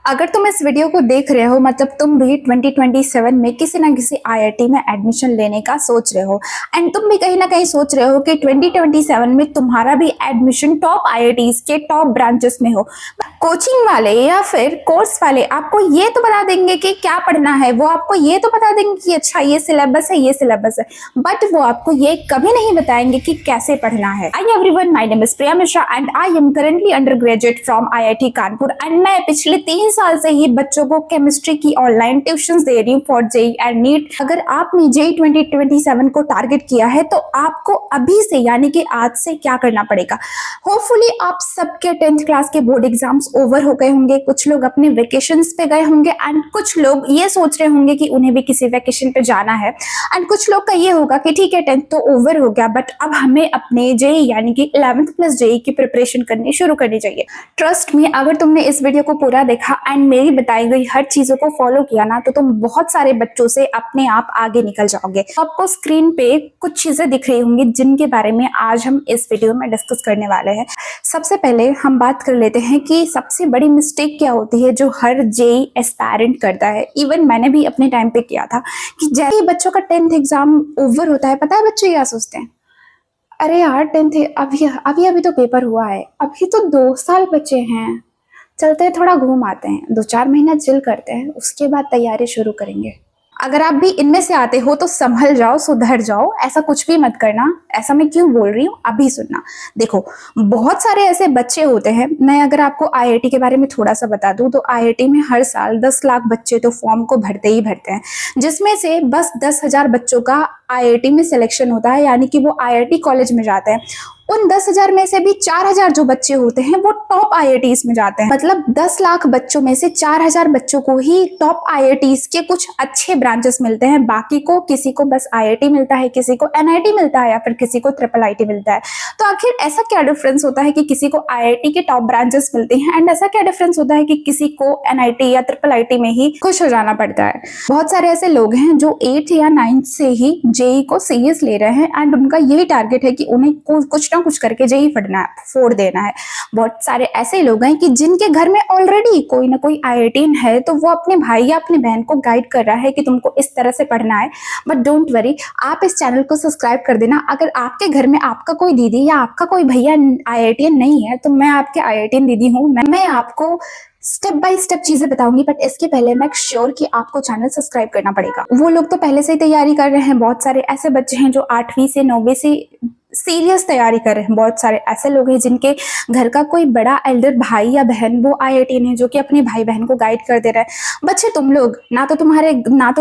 अगर तुम इस वीडियो को देख रहे हो मतलब तुम भी 2027 में किसी ना किसी आईआईटी में एडमिशन लेने का सोच रहे हो एंड तुम भी कहीं ना कहीं सोच रहे हो कि 2027 में तुम्हारा भी एडमिशन टॉप आईआईटीज के टॉप ब्रांचेस में हो। कोचिंग वाले या फिर कोर्स वाले आपको ये तो बता देंगे कि क्या पढ़ना है, वो आपको ये तो बता देंगे कि अच्छा ये सिलेबस है, ये सिलेबस है, बट वो आपको ये कभी नहीं बताएंगे कि कैसे पढ़ना है। Hi everyone, my name is Priya Mishra and I am currently under graduate from IIT Kanpur and मैं पिछले 3 साल से ही बच्चों को केमिस्ट्री की ऑनलाइन ट्यूशंस दे रही हूँ फॉर जेई एंड नीट। अगर आपने जेई 2027 को टारगेट किया है तो आपको अभी से यानी कि आज से क्या करना पड़ेगा। होपफुली आप सबके 10th क्लास के बोर्ड एग्जाम्स ओवर हो गए होंगे, कुछ लोग अपने वेकेशंस पे गए होंगे एंड कुछ लोग ये सोच रहे होंगे कि उन्हें भी किसी वेकेशन पे जाना है एंड कुछ लोग का ये होगा कि ठीक है 10th तो ओवर हो गया बट अब हमें अपने जेई यानी कि 11th प्लस जेई की प्रिपरेशन करनी शुरू करनी चाहिए। ट्रस्ट मी, अगर तुमने इस वीडियो को पूरा देखा एंड मेरी बताई गई हर चीजों को फॉलो किया ना तो तुम बहुत सारे बच्चों से अपने आप आगे निकल जाओगे। तो आपको स्क्रीन पे कुछ चीजें दिख रही होंगी जिनके बारे में आज हम इस वीडियो में डिस्कस करने वाले हैं। सबसे पहले हम बात कर लेते हैं कि सबसे बड़ी मिस्टेक क्या होती है जो हर जेई एस्पायरेंट करता है। इवन मैंने भी अपने टाइम पे किया था कि जैसे ही बच्चों का 10th एग्जाम ओवर होता है, पता है बच्चे क्या सोचते हैं, अरे यार 10th अभी अभी तो पेपर हुआ है, अभी तो 2 साल बचे हैं, चलते हैं थोड़ा घूम आते हैं, 2-4 महीना चिल करते हैं, उसके बाद तैयारी शुरू करेंगे। अगर आप भी इनमें से आते हो तो संभल जाओ, सुधर जाओ, ऐसा कुछ भी मत करना। ऐसा मैं क्यों बोल रही हूँ अभी सुनना। देखो, बहुत सारे ऐसे बच्चे होते हैं। मैं अगर आपको आईआईटी के बारे में थोड़ा सा बता दूं तो आईआईटी में हर साल 10 लाख बच्चे तो फॉर्म को भरते ही भरते हैं, जिसमें से बस 10,000 बच्चों का आईआईटी में सिलेक्शन होता है, यानी कि वो आईआईटी कॉलेज में जाते हैं। उन 10,000 में से भी 4,000 जो बच्चे होते हैं वो टॉप आईआईटीज में जाते हैं। मतलब 10 लाख बच्चों में से 4,000 बच्चों को ही टॉप आईआईटीज के कुछ अच्छे ब्रांचेस मिलते हैं, बाकी को किसी को बस आईआईटी मिलता है, किसी को एनआईटी मिलता है या फिर किसी को ट्रिपल आईटी मिलता है। तो आखिर ऐसा क्या डिफरेंस होता है कि किसी को आईआईटी के टॉप ब्रांचेस मिलते हैं एंड ऐसा क्या डिफरेंस होता है कि किसी को एनआईटी या ट्रिपल आईटी में ही खुश हो जाना पड़ता है। बहुत सारे ऐसे लोग हैं जो 8th या 9th से ही जेई को सीरियस ले रहे हैं एंड उनका यही टारगेट है कि उन्हें कुछ ना कुछ करके जेई फोड़ देना है। बहुत सारे ऐसे लोग हैं कि जिनके घर में ऑलरेडी कोई ना कोई आईआईटीन है तो वो अपने भाई या अपनी बहन को गाइड कर रहा है कि तुमको इस तरह से पढ़ना है। बट डोंट वरी, आप इस चैनल को सब्सक्राइब कर देना। अगर आपके घर में आपका कोई दीदी या आपका कोई भैया आईआईटीन नहीं है तो मैं आपके आईआईटीन दीदी हूँ। मैं आपको स्टेप बाय स्टेप चीजें बताऊंगी, बट इसके पहले मैं श्योर कि आपको चैनल सब्सक्राइब करना पड़ेगा। वो लोग तो पहले से ही तैयारी कर रहे हैं। बहुत सारे ऐसे बच्चे हैं जो 8वीं से 9वीं से सीरियस तैयारी कर रहे हैं। बहुत सारे ऐसे लोग हैं जिनके घर का कोई बड़ा एल्डर भाई या बहन वो आईआईटीन है जो कि अपने भाई बहन को गाइड कर दे रहा है। बच्चे तुम लोग ना तो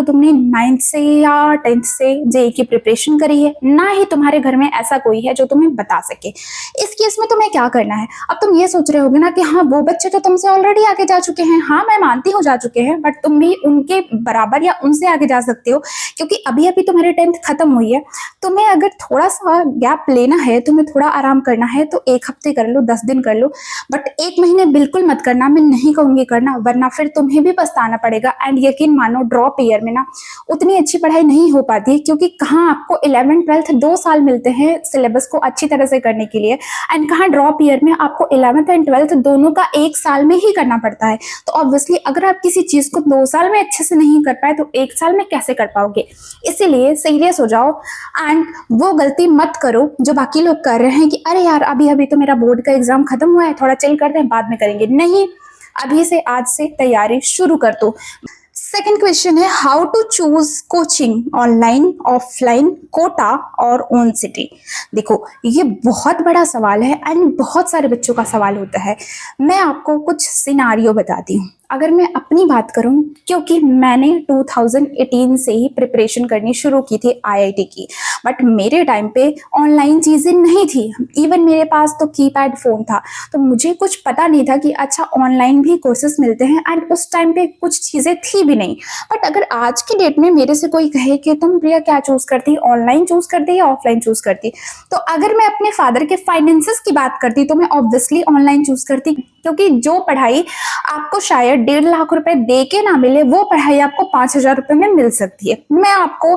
तुमने 9th से या 10th से जेई की प्रिपरेशन करी है, ना ही तुम्हारे घर में ऐसा कोई है जो तुम्हें बता सके। इस केस में तुम्हें क्या करना है। अब तुम ये सोच रहे होगे ना कि हाँ वो बच्चे तो तुमसे ऑलरेडी आगे जा चुके हैं। हाँ मैं मानती हूँ जा चुके हैं, बट तुम भी उनके बराबर या उनसे आगे जा सकते हो क्योंकि अभी अभी तुम्हारी 10th खत्म हुई है। तुम्हें अगर थोड़ा सा गैप लेना है, तुम्हें थोड़ा आराम करना है तो 1 हफ्ते कर लो, 10 दिन कर लो, बट 1 महीने बिल्कुल मत करना। मैं नहीं कहूंगी करना, वरना फिर तुम्हें भी पछताना पड़ेगा। एंड यकीन मानो ड्रॉप ईयर में ना उतनी अच्छी पढ़ाई नहीं हो पाती है क्योंकि कहाँ आपको 11th 12th 2 साल मिलते हैं सिलेबस को अच्छी तरह से करने के लिए एंड कहाँ ड्रॉप ईयर में आपको 11th एंड 12th दोनों का 1 साल में ही करना पड़ता है। तो ऑब्वियसली अगर आप किसी चीज को 2 साल में अच्छे से नहीं कर पाए तो 1 साल में कैसे कर पाओगे। इसीलिए सीरियस हो जाओ एंड वो गलती मत करो जो बाकी लोग कर रहे हैं कि अरे यार अभी अभी तो मेरा बोर्ड का एग्जाम खत्म हुआ है, थोड़ा चिल करते हैं बाद में करेंगे। नहीं, अभी से आज से तैयारी शुरू कर दो। Second question is how to choose coaching, online, offline, Kota और ओन सिटी। देखो ये बहुत बड़ा सवाल है एंड बहुत सारे बच्चों का सवाल होता है। मैं आपको कुछ सिनारियो बताती हूँ। अगर मैं अपनी बात करूं, क्योंकि मैंने 2018 से ही प्रिपरेशन करनी शुरू की थी आईआईटी की, बट मेरे टाइम पे ऑनलाइन चीज़ें नहीं थी। इवन मेरे पास तो कीपैड फ़ोन था, तो मुझे कुछ पता नहीं था कि अच्छा ऑनलाइन भी कोर्सेज मिलते हैं एंड उस टाइम पे कुछ चीज़ें थी भी नहीं। बट अगर आज की डेट में मेरे से कोई कहे कि तुम प्रिया क्या चूज़ करती, ऑनलाइन चूज़ करती या ऑफलाइन चूज़ करती, तो अगर मैं अपने फादर के फाइनेंसेस की बात करती तो मैं ऑब्वियसली ऑनलाइन चूज़ करती, क्योंकि जो पढ़ाई आपको शायद 1.5 लाख रुपए दे के ना मिले वो पढ़ाई आपको 5,000 रुपए में मिल सकती है। मैं आपको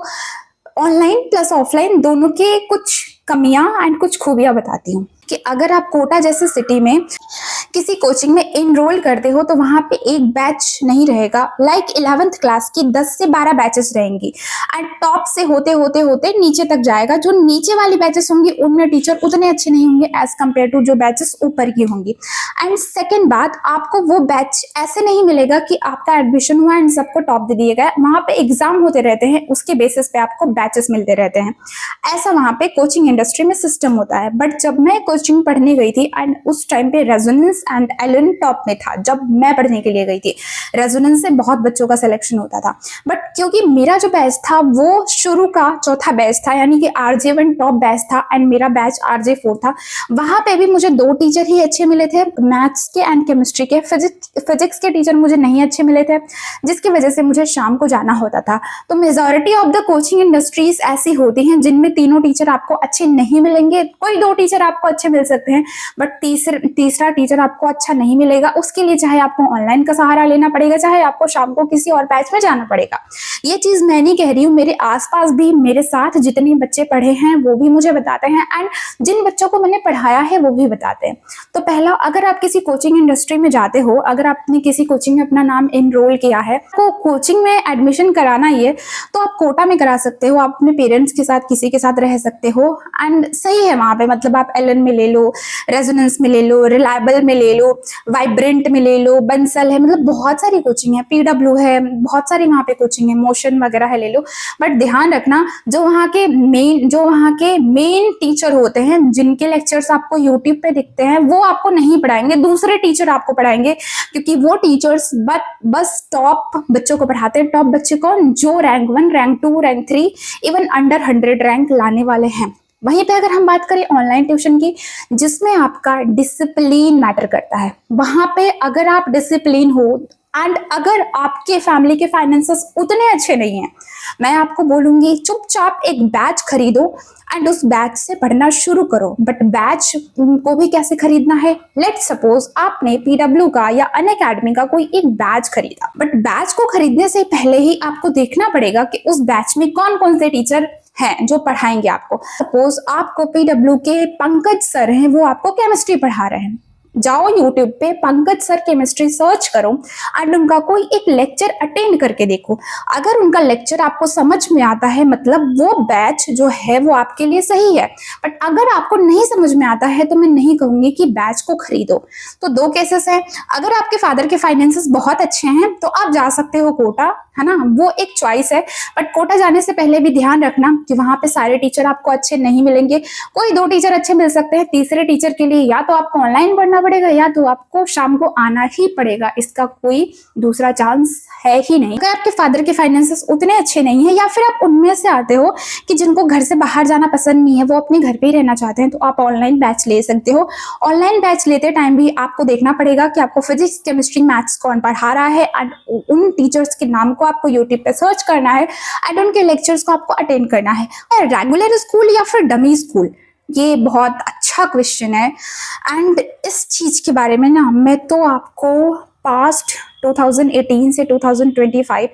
ऑनलाइन प्लस ऑफलाइन दोनों के कुछ कमियां एंड कुछ खूबियां बताती हूँ। कि अगर आप कोटा जैसे सिटी में किसी कोचिंग में इनरोल करते हो तो वहाँ पे एक बैच नहीं रहेगा, लाइक 11th क्लास की 10 से 12 बैचेस रहेंगी एंड टॉप से होते होते होते नीचे तक जाएगा। जो नीचे वाली बैचेस होंगी उनमें टीचर उतने अच्छे नहीं होंगे एज कम्पेयर टू जो बैचेस ऊपर की होंगी। एंड सेकेंड बात, आपको वो बैच ऐसे नहीं मिलेगा कि आपका एडमिशन हुआ एंड सबको टॉप दे दिया गया। वहाँ पे एग्जाम होते रहते हैं, उसके बेसिस पे आपको बैचेस मिलते रहते हैं। ऐसा वहाँ पे कोचिंग इंडस्ट्री में सिस्टम होता है। बट जब मैं कोचिंग पढ़ने गई थी एंड उस टाइम पे रेजोनेंस एंड एलन टॉप में था, जब मैं पढ़ने के लिए गई थी रेजोनेंस से बहुत बच्चों का सिलेक्शन होता था। बट क्योंकि मेरा जो बैच था वो शुरू का चौथा बैच था, यानी कि RJ1 टॉप बैच था एंड मेरा बैच RJ4 था, वहां पे भी मुझे 2 टीचर ही अच्छे मिले थे, मैथ्स के एंड केमिस्ट्री के। फिजिक्स के टीचर मुझे नहीं अच्छे मिले थे, जिसकी वजह से मुझे शाम को जाना होता था। तो majority of the coaching industries ऐसी होती हैं जिनमें तीनों टीचर आपको अच्छे नहीं मिलेंगे। कोई 2 टीचर आपको अच्छे मिल सकते हैं, बट तीसरा टीचर आपको अच्छा नहीं मिलेगा। उसके लिए चाहे आपको ऑनलाइन का सहारा लेना पड़ेगा, चाहे आपको शाम को किसी और बैच में जाना पड़ेगा। ये चीज मैं नहीं कह रही हूँ, मेरे आसपास भी मेरे साथ जितने बच्चे पढ़े हैं वो भी मुझे बताते हैं एंड जिन बच्चों को मैंने पढ़ाया है वो भी बताते हैं। तो पहला, अगर आप किसी कोचिंग इंडस्ट्री में जाते हो, अगर आपने किसी कोचिंग में अपना नाम इनरोल किया है, तो कोचिंग में एडमिशन कराना ही है तो आप कोटा में करा सकते हो। आप अपने पेरेंट्स के साथ किसी के साथ रह सकते हो एंड सही है वहां पे। मतलब आप एलन में ले लो, रेजोनेंस में ले लो, रिलायबल में ले लो, वाइब्रेंट में ले लो, बंसल है, मतलब बहुत सारी कोचिंग है, PW है, बहुत सारी वहां पे कोचिंग है, मोशन वगैरह है, ले लो। बट ध्यान रखना, जो वहाँ के मेन टीचर होते हैं, जिनके लेक्चर्स आपको यूट्यूब पे दिखते हैं, वो आपको नहीं पढ़ाएंगे, दूसरे टीचर आपको पढ़ाएंगे। क्योंकि वो टीचर्स बस टॉप बच्चों को पढ़ाते हैं। टॉप बच्चे कौन? जो rank 1, rank 2, rank 3, even under 100 rank लाने वाले हैं। वहीं पे अगर हम बात करें ऑनलाइन ट्यूशन की, जिसमें आपका डिसिप्लिन मैटर करता है, वहां पे अगर आप डिसिप्लिन हो एंड अगर आपके फैमिली के फाइनेंसेस उतने अच्छे नहीं हैं, मैं आपको बोलूंगी चुपचाप एक बैच खरीदो एंड उस बैच से पढ़ना शुरू करो। बट बैच को भी कैसे खरीदना है? लेट सपोज आपने PW का या अनअकैडमी का कोई एक बैच खरीदा, बट बैच को खरीदने से पहले ही आपको देखना पड़ेगा कि उस बैच में कौन कौन से टीचर हैं जो पढ़ाएंगे आपको। सपोज आपको PW के पंकज सर हैं, वो आपको केमिस्ट्री पढ़ा रहे हैं, जाओ यूट्यूब पे पंकज सर केमिस्ट्री सर्च करो एंड उनका कोई एक लेक्चर अटेंड करके देखो। अगर उनका लेक्चर आपको समझ में आता है, मतलब वो बैच जो है वो आपके लिए सही है। बट अगर आपको नहीं समझ में आता है तो मैं नहीं कहूंगी कि बैच को खरीदो। तो 2 केसेस है, अगर आपके फादर के फाइनेंसेस बहुत अच्छे हैं तो आप जा सकते हो कोटा, है ना, वो एक चॉइस है। बट कोटा जाने से पहले भी ध्यान रखना कि वहां पे सारे टीचर आपको अच्छे नहीं मिलेंगे, कोई 2 टीचर अच्छे मिल सकते हैं। तीसरे टीचर के लिए या तो आपको ऑनलाइन पढ़ना पड़ेगा या तो आपको शाम को आना ही पड़ेगा, इसका कोई दूसरा चांस है ही नहीं। अगर आपके फादर के फाइनेंसेस उतने अच्छे नहीं है या फिर आप उनमें से आते हो कि जिनको घर से बाहर जाना पसंद नहीं है, वो अपने घर पे ही रहना चाहते हैं, तो आप ऑनलाइन बैच ले सकते हो। ऑनलाइन बैच लेते टाइम भी आपको देखना पड़ेगा कि आपको फिजिक्स, केमिस्ट्री, मैथ्स कौन पढ़ा रहा है एंड उन टीचर्स के नाम को आपको यूट्यूब पे सर्च करना है एंड उनके लेक्चर्स को आपको अटेंड करना है। रेगुलर स्कूल या फिर डमी स्कूल, ये बहुत अच्छा क्वेश्चन है एंड इस चीज के बारे में ना मैं तो आपको पास्ट 2018 से 2025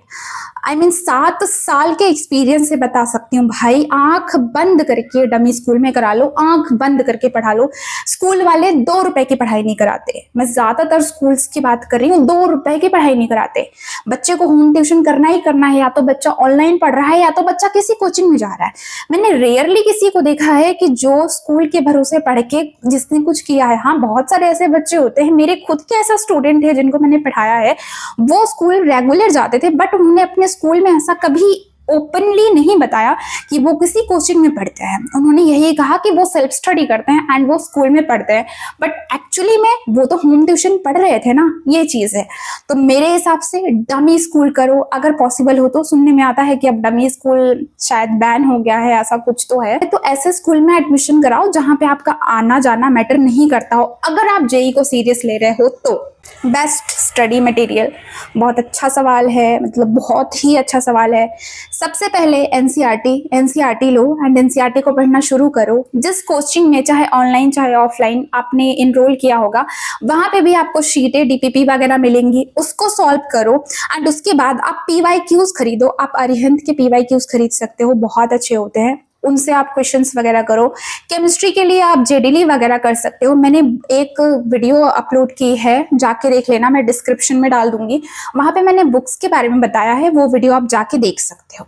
7 साल के एक्सपीरियंस से बता सकती हूँ भाई। आंख बंद करके डमी स्कूल में करा लो, आंख बंद करके पढ़ा लो। स्कूल वाले 2 रुपए की पढ़ाई नहीं कराते, मैं ज्यादातर स्कूल्स की बात कर रही हूँ, 2 रुपए की पढ़ाई नहीं कराते। बच्चे को होम ट्यूशन करना ही करना है, या तो बच्चा ऑनलाइन पढ़ रहा है या तो बच्चा किसी कोचिंग में जा रहा है। मैंने रेयरली किसी को देखा है कि जो स्कूल के भरोसे पढ़ के जिसने कुछ किया है। हाँ, बहुत सारे ऐसे बच्चे होते हैं, मेरे खुद के ऐसा स्टूडेंट है जिनको मैंने पढ़ाया है, वो स्कूल रेगुलर जाते थे बट उन्होंने अपने स्कूल में ऐसा कभी ओपनली नहीं बताया कि वो किसी कोचिंग में पढ़ते हैं। उन्होंने यही कहा कि वो सेल्फ स्टडी करते हैं एंड वो स्कूल में पढ़ते हैं, बट एक्चुअली में वो तो होम ट्यूशन पढ़ रहे थे ना, ये चीज है। तो मेरे हिसाब से डमी स्कूल करो अगर पॉसिबल हो तो। सुनने में आता है कि अब डमी स्कूल शायद बैन हो गया है, ऐसा कुछ तो है। तो ऐसे स्कूल में एडमिशन कराओ जहां पे आपका आना जाना मैटर नहीं करता हो। अगर आप जेई को सीरियस ले रहे हो तो बेस्ट स्टडी मटेरियल, बहुत अच्छा सवाल है, मतलब बहुत ही अच्छा सवाल है। सबसे पहले एनसीईआरटी लो एंड एनसीईआरटी को पढ़ना शुरू करो। जिस कोचिंग में चाहे ऑनलाइन चाहे ऑफलाइन आपने इनरोल किया होगा, वहां पे भी आपको शीटें डीपीपी वगैरह मिलेंगी, उसको सॉल्व करो एंड उसके बाद आप पीवाईक्यूज खरीदो। आप अरिहंत के पीवाईक्यूज खरीद सकते हो, बहुत अच्छे होते हैं। उनसे आप क्वेश्चंस वगैरह करो। केमिस्ट्री के लिए आप जेडीली वगैरह कर सकते हो। मैंने एक वीडियो अपलोड की है, जाके देख लेना, मैं डिस्क्रिप्शन में डाल दूंगी। वहां पे मैंने बुक्स के बारे में बताया है, वो वीडियो आप जाके देख सकते हो।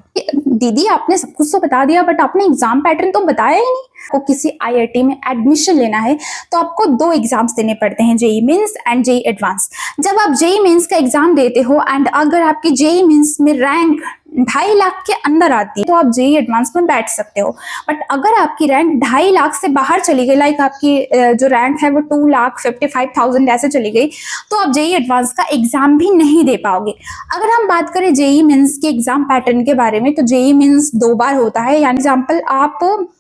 दीदी आपने सब कुछ तो बता दिया, बट आपने एग्जाम पैटर्न तो बताया ही नहीं। आपको किसी आईआईटी में एडमिशन लेना है तो आपको 2 एग्जाम्स देने पड़ते हैं, JEE mains and JEE advance. जब आप जेई मेंस का एग्जाम देते हो एंड अगर आपकी जेई मेंस में रैंक 2.5 लाख के अंदर आती है तो आप जेई एडवांस में बैठ सकते हो। बट अगर आपकी रैंक 2.5 लाख से बाहर चली गई, लाइक आपकी जो रैंक है वो 2,55,000 ऐसे चली गई, तो आप जेई एडवांस का एग्जाम भी नहीं दे पाओगे। अगर हम बात करें जेई मेंस के एग्जाम पैटर्न के बारे में, तो जेई मेंस 2 बार होता है। यानी एग्जाम्पल आप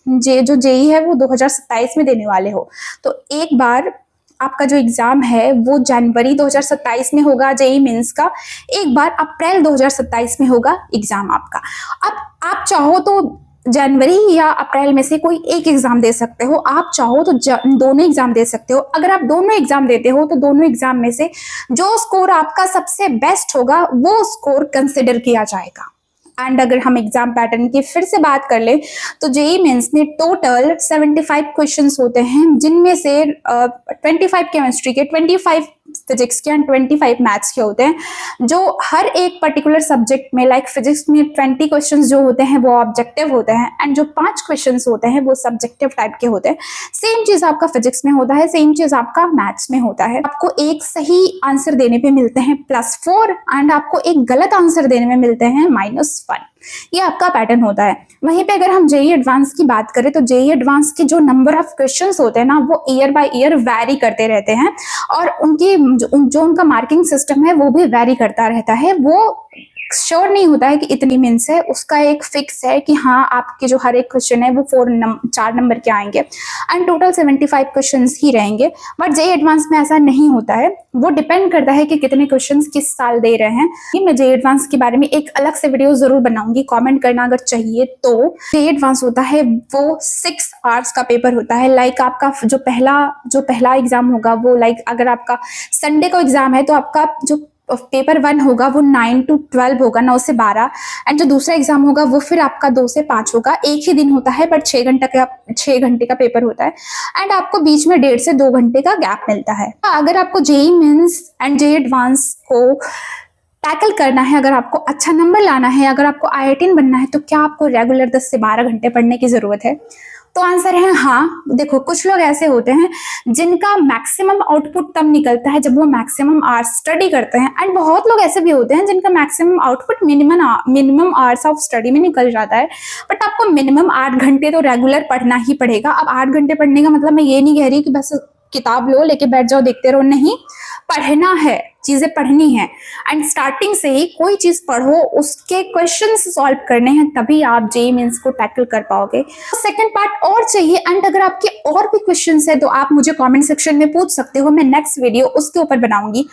जो जेई है वो 2027 में देने वाले हो, तो एक बार आपका जो एग्जाम है वो जनवरी 2027 में होगा जेई मेंस का, एक बार अप्रैल 2027 में होगा एग्जाम आपका। अब आप चाहो तो जनवरी या अप्रैल में से कोई एक एग्जाम दे सकते हो, आप चाहो तो दोनों एग्जाम दे सकते हो। अगर आप दोनों एग्जाम देते हो तो दोनों एग्जाम में से जो स्कोर आपका सबसे बेस्ट होगा वो स्कोर कंसिडर किया जाएगा। एंड अगर हम एग्जाम पैटर्न की फिर से बात कर ले तो जेई मेंस में टोटल 75 क्वेश्चंस होते हैं, जिनमें से 25 केमिस्ट्री के, 25 फिजिक्स के एंड 25 मैथ्स के होते हैं, जो हर एक पर्टिकुलर सब्जेक्ट में, लाइक फिजिक्स में 20 क्वेश्चंस जो होते हैं वो ऑब्जेक्टिव होते हैं एंड जो 5 क्वेश्चंस होते हैं वो सब्जेक्टिव टाइप के होते हैं। सेम चीज आपका फिजिक्स में होता है, सेम चीज आपका मैथ्स में होता है। आपको एक सही आंसर देने पे मिलते हैं +4 एंड आपको एक गलत आंसर देने में मिलते हैं -1। ये आपका पैटर्न होता है। वहीं पे अगर हम जेई एडवांस की बात करें तो जेई एडवांस के जो नंबर ऑफ क्वेश्चंस होते हैं ना वो ईयर बाय ईयर वैरी करते रहते हैं और उनकी जो उनका मार्किंग सिस्टम है वो भी वैरी करता रहता है। वो श्योर नहीं होता है कि इतनी मीन्स है, उसका एक फिक्स है कि हाँ आपके जो हर एक क्वेश्चन है वो 4 नंबर के आएंगे एंड टोटल 75 क्वेश्चंस ही रहेंगे। बट जेई एडवांस में ऐसा नहीं होता है, वो डिपेंड करता है कि कितने क्वेश्चंस किस साल दे रहे हैं। मैं जेई एडवांस के बारे में एक अलग से वीडियो जरूर बनाऊंगी, कमेंट करना अगर चाहिए तो। जेई एडवांस होता है वो 6 आवर्स का पेपर होता है। लाइक आपका जो पहला एग्जाम होगा वो, लाइक अगर आपका संडे को एग्जाम है तो आपका जो पेपर 1 होगा वो 9 to 12 होगा, 9 से 12, एंड जो दूसरा एग्जाम होगा वो फिर आपका 2 से 5 होगा। एक ही दिन होता है बट 6 घंटे का पेपर होता है एंड आपको बीच में 1.5 से 2 घंटे का गैप मिलता है। अगर आपको JEE mains and JEE advance को टैकल करना है, अगर आपको अच्छा नंबर लाना है, अगर आपको IITian बनना है, तो क्या आपको रेगुलर 10 से 12 घंटे पढ़ने की जरूरत है? तो आंसर है हाँ। देखो कुछ लोग ऐसे होते हैं जिनका मैक्सिमम आउटपुट तब निकलता है जब वो मैक्सिमम आवर्स स्टडी करते हैं एंड बहुत लोग ऐसे भी होते हैं जिनका maximum output minimum hours of study में निकल जाता है। बट आपको मिनिमम 8 घंटे तो रेगुलर पढ़ना ही पड़ेगा। अब 8 घंटे पढ़ने का मतलब मैं ये नहीं कह रही कि बस किताब लो लेके बैठ जाओ देखते रहो, नहीं, पढ़ना है, चीजें पढ़नी है एंड स्टार्टिंग से ही कोई चीज पढ़ो, उसके क्वेश्चंस सॉल्व करने हैं, तभी आप जेई मेंस को टैकल कर पाओगे। सेकंड पार्ट और चाहिए एंड अगर आपके और भी क्वेश्चंस है तो आप मुझे कमेंट सेक्शन में पूछ सकते हो, मैं नेक्स्ट वीडियो उसके ऊपर बनाऊंगी।